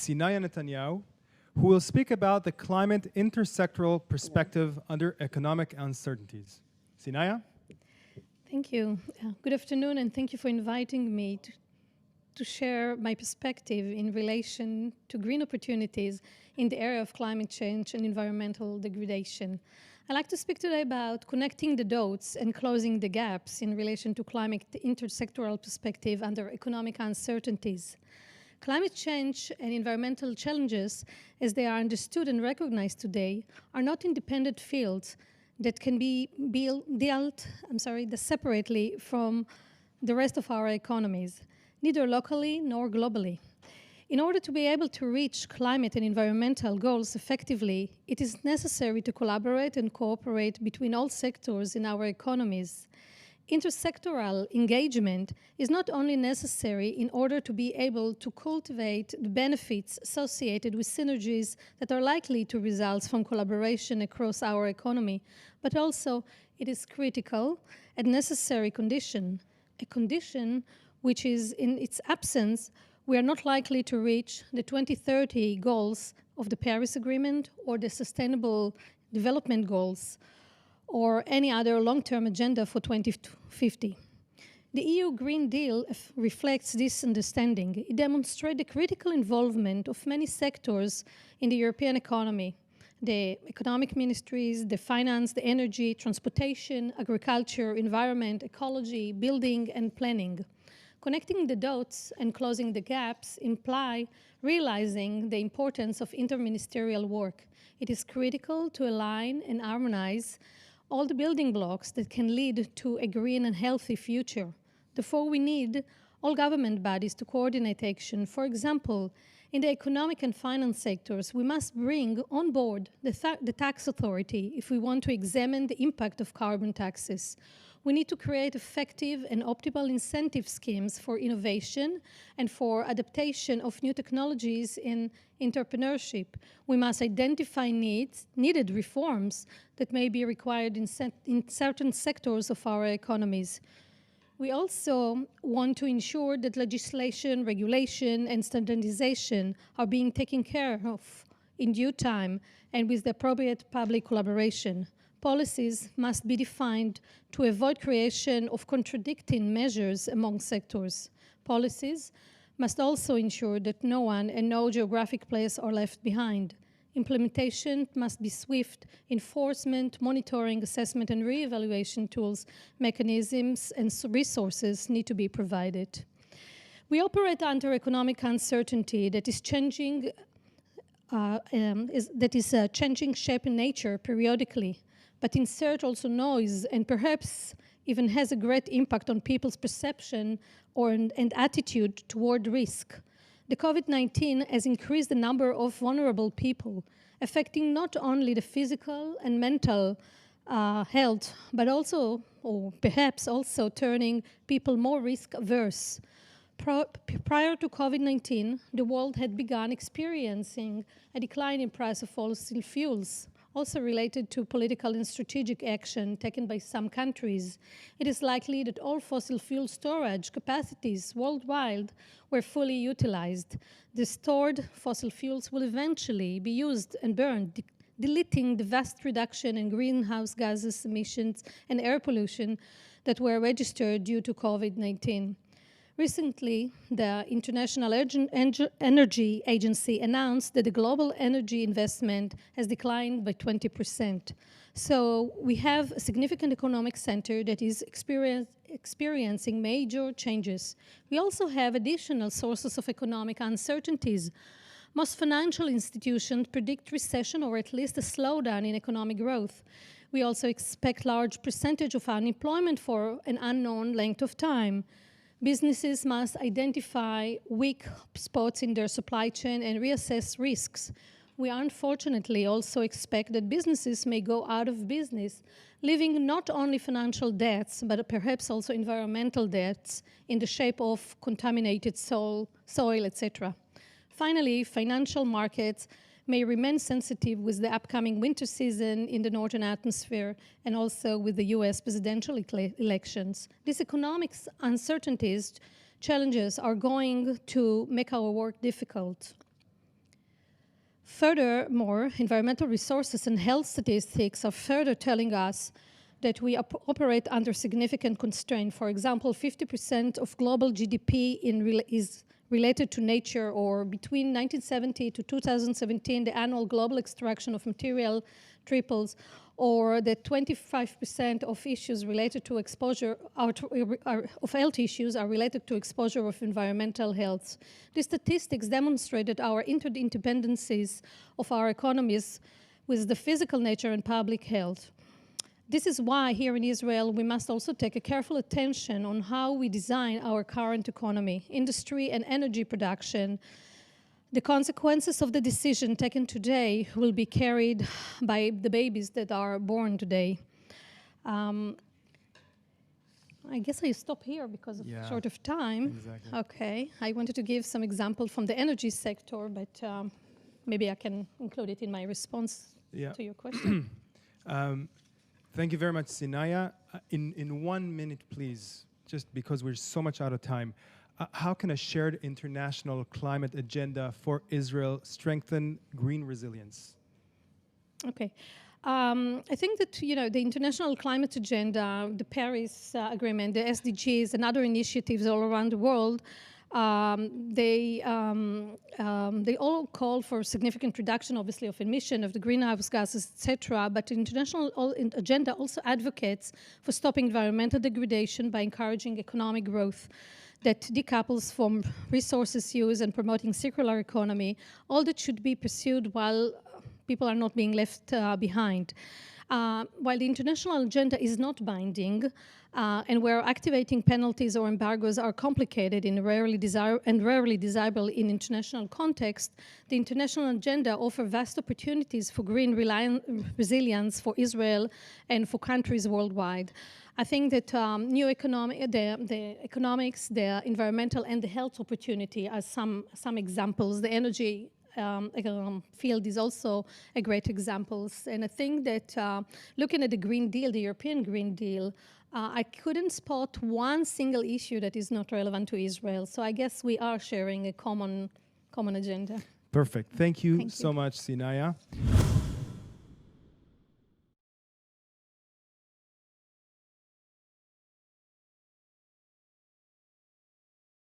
Sinaya NETANYAHU, who will speak about the climate intersectoral perspective under economic uncertainties. Sinaya? Thank you. Good afternoon, and thank you for inviting me to share my perspective in relation to green opportunities in the area of climate change and environmental degradation. I'd like to speak today about connecting the dots and closing the gaps in relation to climate intersectoral perspective under economic uncertainties. Climate change and environmental challenges, as they are understood and recognized today, are not independent fields that can be dealt separately from the rest of our economies, neither locally nor globally. In order to be able to reach climate and environmental goals effectively, it is necessary to collaborate and cooperate between all sectors in our economies. Intersectoral engagement is not only necessary in order to be able to cultivate the benefits associated with synergies that are likely to result from collaboration across our economy, but also it is critical and necessary condition, a condition which is in its absence, we are not likely to reach the 2030 goals of the Paris Agreement or the Sustainable Development Goals or any other long-term agenda for 2050. The EU Green Deal reflects this understanding. It demonstrates the critical involvement of many sectors in the European economy: the economic ministries, the finance, the energy, transportation, agriculture, environment, ecology, building, and planning. Connecting the dots and closing the gaps imply realizing the importance of interministerial work. It is critical to align and harmonize all the building blocks that can lead to a green and healthy future. Therefore, we need all government bodies to coordinate action. For example, in the economic and finance sectors, we must bring on board the tax authority if we want to examine the impact of carbon taxes. We need to create effective and optimal incentive schemes for innovation and for adaptation of new technologies in entrepreneurship. We must identify needed reforms that may be required in certain sectors of our economies. We also want to ensure that legislation, regulation, and standardization are being taken care of in due time and with the appropriate public collaboration. Policies must be defined to avoid creation of contradicting measures among sectors. Policies must also ensure that no one and no geographic place are left behind. Implementation must be swift. Enforcement, monitoring, assessment, and re-evaluation tools, mechanisms, and resources need to be provided. We operate under economic uncertainty that is changing changing shape and nature periodically, but insert also noise and perhaps even has a great impact on people's perception and attitude toward risk. The COVID-19 has increased the number of vulnerable people, affecting not only the physical and mental health, but also, or perhaps also turning people more risk-averse. Prior to COVID-19, the world had begun experiencing a decline in price of fossil fuels, also related to political and strategic action taken by some countries. It is likely that all fossil fuel storage capacities worldwide were fully utilized. The stored fossil fuels will eventually be used and burned, deleting the vast reduction in greenhouse gases emissions and air pollution that were registered due to COVID-19. Recently, the International Energy Agency announced that the global energy investment has declined by 20%. So we have a significant economic center that is experiencing major changes. We also have additional sources of economic uncertainties. Most financial institutions predict recession or at least a slowdown in economic growth. We also expect large percentage of unemployment for an unknown length of time. Businesses must identify weak spots in their supply chain and reassess risks. We unfortunately also expect that businesses may go out of business, leaving not only financial debts, but perhaps also environmental debts in the shape of contaminated soil, etc. Finally, financial markets may remain sensitive with the upcoming winter season in the northern hemisphere and also with the US presidential elections. These economic uncertainties, challenges are going to make our work difficult. Furthermore, environmental resources and health statistics are further telling us that we operate under significant constraint. For example, 50% of global GDP is related to nature, or between 1970 to 2017, the annual global extraction of material triples, or that 25% of issues related to exposure of health issues are related to exposure of environmental health. These statistics demonstrate that our interdependencies of our economies with the physical nature and public health. This is why here in Israel we must also take a careful attention on how we design our current economy, industry and energy production. The consequences of the decision taken today will be carried by the babies that are born today. I guess I stop here because of short of time. Exactly. Okay, I wanted to give some example from the energy sector, but maybe I can include it in my response to your question. Thank you very much, Sinaya. In 1 minute, please, just because we're so much out of time. How can a shared international climate agenda for Israel strengthen green resilience? Okay. I think that, the international climate agenda, the Paris Agreement, the SDGs, and other initiatives all around the world, they all call for significant reduction, obviously, of emission of the greenhouse gases, etc. But the international agenda also advocates for stopping environmental degradation by encouraging economic growth that decouples from resources use and promoting circular economy, all that should be pursued while people are not being left behind. While the international agenda is not binding, and where activating penalties or embargoes are complicated and rarely desirable in international context, the international agenda offers vast opportunities for green resilience for Israel and for countries worldwide. I think that the economics, the environmental, and the health opportunity are some examples. The energy field is also a great example. And I think that looking at the Green Deal, the European Green Deal, I couldn't spot one single issue that is not relevant to Israel. So I guess we are sharing a common agenda. Perfect. Thank you so much, Sinaya.